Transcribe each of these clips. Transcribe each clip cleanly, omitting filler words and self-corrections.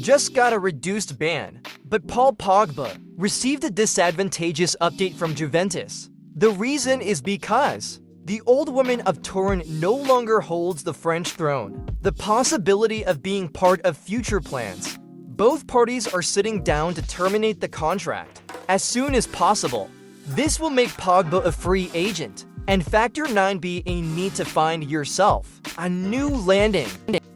just got a reduced ban, but Paul Pogba received a disadvantageous update from Juventus. The reason is because the old woman of Turin no longer holds the French throne. The possibility of being part of future plans. Both parties are sitting down to terminate the contract as soon as possible. This will make Pogba a free agent, and Factor 9b a need to find yourself a new landing.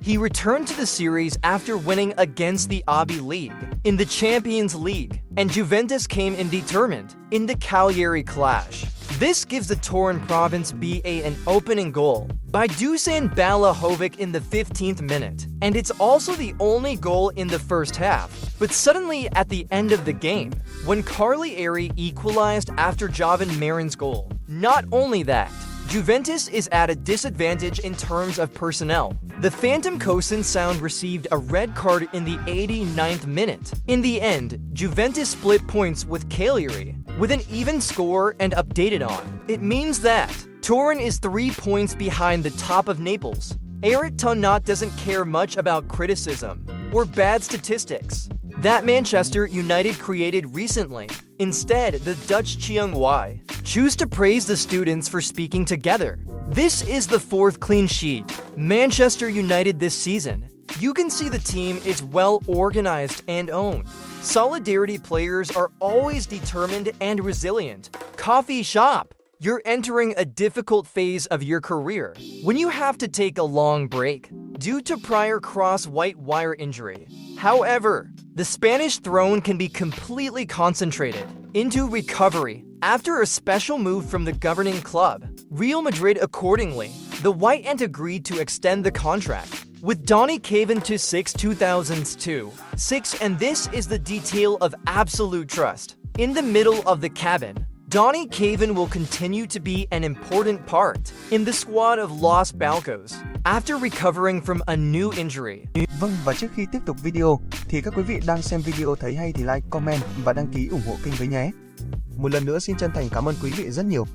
He returned to the series after winning against the Abi League in the Champions League, and Juventus came in determined in the Cagliari clash. This gives the Turin province BA an opening goal by Dusan Balahovic in the 15th minute, and it's also the only goal in the first half. But suddenly at the end of the game, when Cagliari equalized after Jovan Marin's goal. Not only that, Juventus is at a disadvantage in terms of personnel. The Phantom Cosin Sound received a red card in the 89th minute. In the end, Juventus split points with Cagliari with an even score and updated on. It means that Turin is 3 points behind the top of Naples. Eric Tonnot doesn't care much about criticism or bad statistics that Manchester United created recently. Instead, the Dutch Chiang Wai choose to praise the students for speaking together. This is the 4th clean sheet Manchester United this season. You can see the team is well organized and owned. Solidarity players are always determined and resilient. Coffee shop. You're entering a difficult phase of your career when you have to take a long break due to prior cross-white wire injury. However, the Spanish throne can be completely concentrated into recovery after a special move from the governing club, Real Madrid. Accordingly, the White Ant agreed to extend the contract with Donny Cavan to 2002-6, and this is the detail of absolute trust. In the middle of the cabin, Donny Cavan will continue to be an important part in the squad of Los Balcos after recovering from a new injury. Vâng, và trước khi tiếp tục video thì các quý vị đang xem video thấy hay thì like, comment và đăng ký ủng hộ kênh với nhé. Một lần nữa xin chân thành cảm ơn quý vị rất nhiều.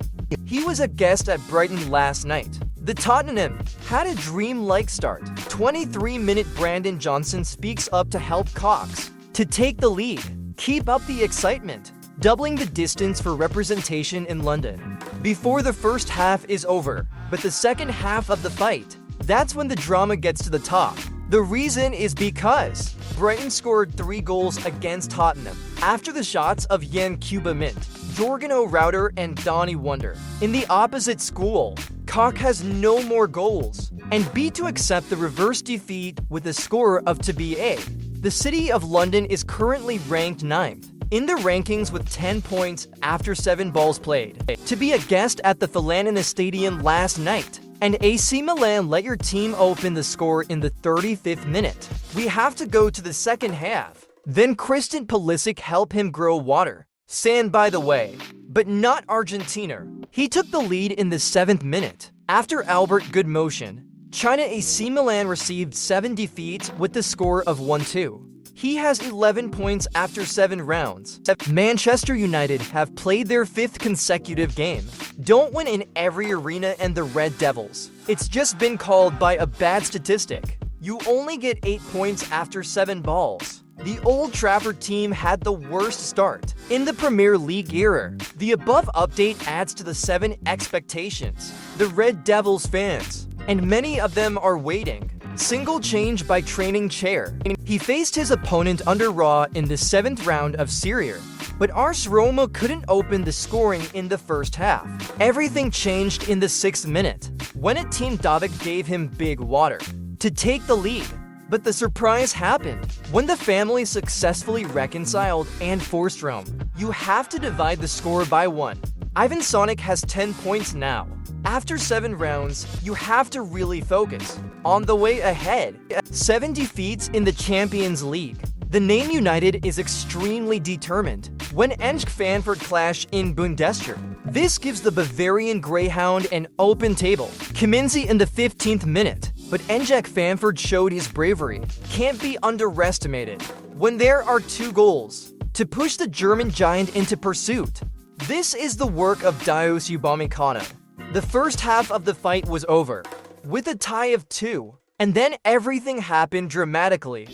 He was a guest at Brighton last night. The Tottenham had a dream-like start. 23-minute Brandon Johnson speaks up to help Cox to take the lead. Keep up the excitement, doubling the distance for representation in London. Before the first half is over, but the second half of the fight, that's when the drama gets to the top. The reason is because Brighton scored 3 goals against Tottenham after the shots of Yan Cuba Mint, Jorginho Router, and Donny Wonder. In the opposite school, Koch has no more goals and beat to accept the reverse defeat with a score of to be A. The City of London is currently ranked 9th in the rankings with 10 points after 7 balls played. To be a guest at the Falanina Stadium last night, and AC Milan let your team open the score in the 35th minute. We have to go to the second half. Then Christian Pulisic helped him grow water. Sand, by the way, but not Argentina. He took the lead in the 7th minute. After Albert Goodmotion, China AC Milan received 7 defeats with the score of 1-2. He has 11 points after 7 rounds. Manchester United have played their 5th consecutive game. Don't win in every arena and the Red Devils. It's just been called by a bad statistic. You only get 8 points after 7 balls. The Old Trafford team had the worst start in the Premier League era. The above update adds to the 7 expectations the Red Devils fans, and many of them are waiting. Single change by training chair. He faced his opponent under Raw in the 7th round of Serie A, but AS Roma couldn't open the scoring in the first half. Everything changed in the 6th minute, when a Team Davic gave him big water to take the lead. But the surprise happened when the family successfully reconciled and forced Rome. You have to divide the score by 1. Ivan Sonic has 10 points now. After 7 rounds, you have to really focus on the way ahead. 7 defeats in the Champions League. The name United is extremely determined when Eintracht Frankfurt clash in Bundesliga. This gives the Bavarian Greyhound an open table. Kaminski in the 15th minute, but Eintracht Frankfurt showed his bravery. Can't be underestimated when there are 2 goals to push the German giant into pursuit. This is the work of Dayot Upamecano. The first half of the fight was over with a tie of 2, and then everything happened dramatically.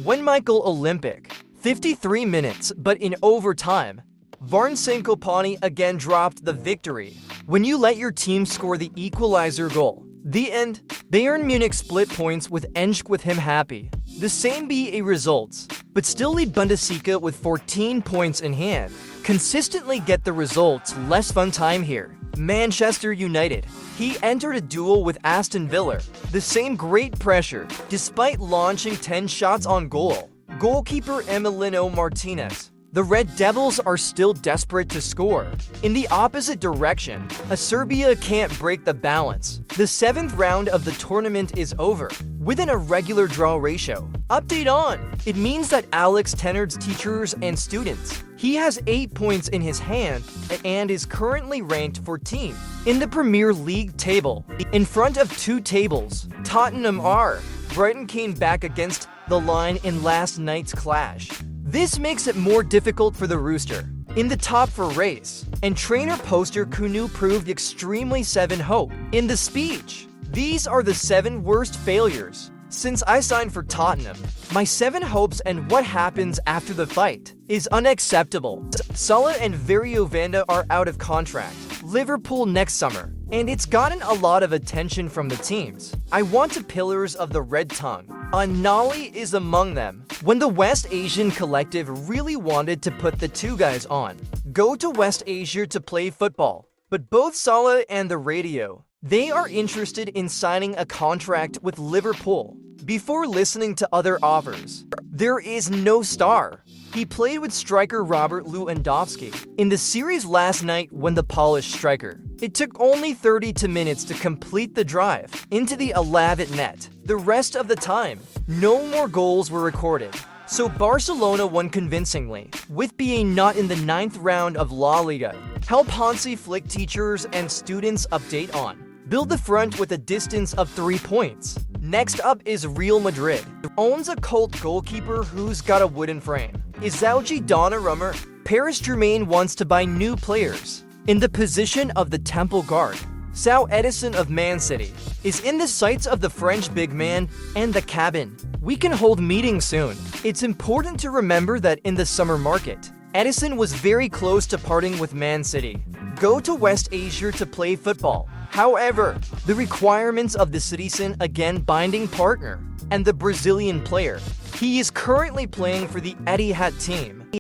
When Michael Olympic, 53 minutes, but in overtime, Varnsenkopani again dropped the victory. When you let your team score the equalizer goal, the end, Bayern Munich split points with Enschede with him happy. The same be a results, but still lead Bundesliga with 14 points in hand. Consistently get the results, less fun time here. Manchester United. He entered a duel with Aston Villa. The same great pressure, despite launching 10 shots on goal. Goalkeeper Emiliano Martinez. The Red Devils are still desperate to score. In the opposite direction, Serbia can't break the balance. The 7th round of the tournament is over, with an irregular draw ratio. Update on! It means that Alex Tenard's teachers and students. He has 8 points in his hand and is currently ranked 14th in the Premier League table. In front of 2 tables, Tottenham are. Brighton came back against the line in last night's clash. This makes it more difficult for the Rooster. In the top for race, and trainer Poster Kunu proved extremely 7 hope. In the speech, these are the 7 worst failures since I signed for Tottenham. My 7 hopes and what happens after the fight is unacceptable. Salah and Vanda are out of contract. Liverpool next summer, and it's gotten a lot of attention from the teams. I want to pillars of the red tongue. Nali is among them. When the West Asian collective really wanted to put the 2 guys on, go to West Asia to play football. But both Salah and the radio, they are interested in signing a contract with Liverpool. Before listening to other offers, there is no star. He played with striker Robert Lewandowski in the series last night when the Polish striker. It took only 32 minutes to complete the drive into the Alaves net. The rest of the time, no more goals were recorded. So Barcelona won convincingly, with being not in the 9th round of La Liga. Help Hansi Flick teachers and students update on. Build the front with a distance of 3 points. Next up is Real Madrid. Owns a cult goalkeeper who's got a wooden frame. Izauji Donnarumma. Paris Germain wants to buy new players. In the position of the Temple guard, Sao Edison of Man City is in the sights of the French big man and the cabin. We can hold meetings soon. It's important to remember that in the summer market, Edison was very close to parting with Man City. Go to West Asia to play football. However, the requirements of the citizen again binding partner and the Brazilian player. He is currently playing for the Etihad team.